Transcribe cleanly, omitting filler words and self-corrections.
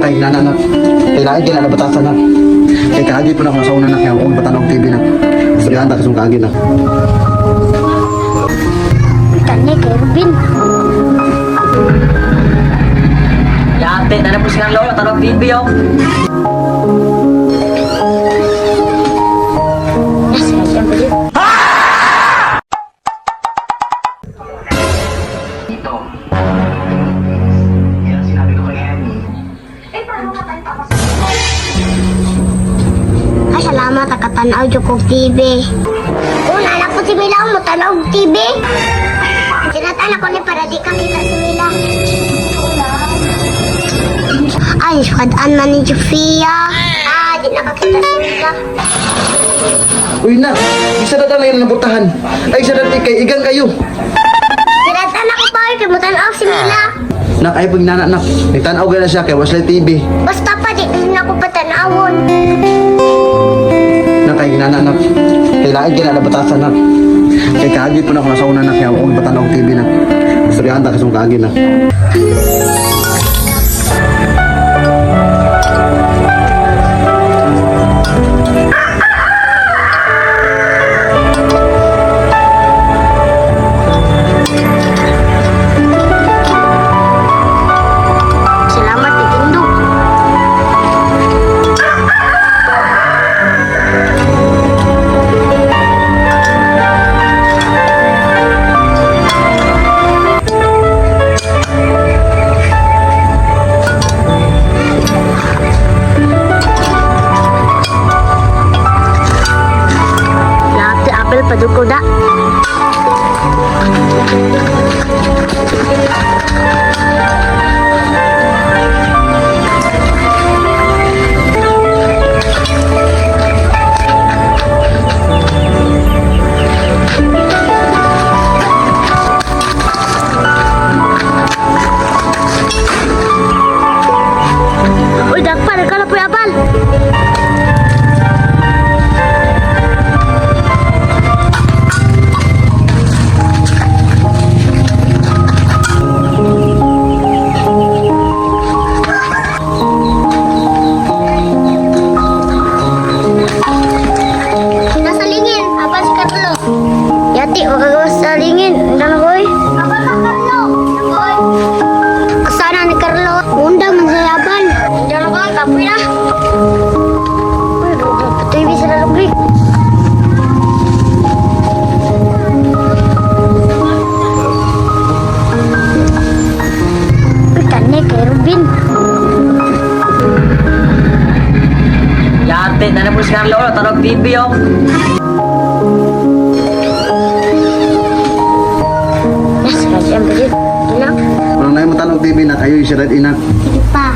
Nakay nananak. Kailangan din na batasan na. Kay kaagi po na kung sa una na kaya kung batanog TV na. Sabihan ta kasong kaagi na. Tanya kay Rubin. Yate, na po silang lolo, tanong TV oh. Nasa kanya ba yun? Ay, salamat nakatanaw dyan kong TV. Kung anak ko si Mila, mo tanaw TV. Sinatan ako ni para di ka kita si Mila. Ay, sukadaan man ni Sofia. Di nakakita si Mila. Uy na, isa na lang yung nabutahan. Ay, isa na kay igan kayo. Sinatan ako pa, kay mo tanaw si Mila. Nak, ay pag nananak. Nagtanaw ka na siya kay Waslay TV. Basta pa, di rin ako patanawon. Nakay nananak. Kailangan din na batasan na. Kay kaagi po na kung sa una na kaya kung batanog TV na. Sabihan ta kasong kaagi na. Salamat, Titindog. Lahat si Apple paduko da. Uy, dakpal, ikaw na po yung Apple. Nasa lingin, apa si Carlo? Yati, wag ka sa lingin. Undang ko eh. Apa ka Carlo? Boy. Sana ni Carlo. Undang man sa yaban. Undang ko, kapoy na. Uy, patuloy bisa na lubri. Uy, tanya kay Rubin. Yate, na po silang lolo, tanong TV oh. Nasa kanya ba yun? Ilang? Kung na yung batanog TV na kayo isirat ina. Hindi pa.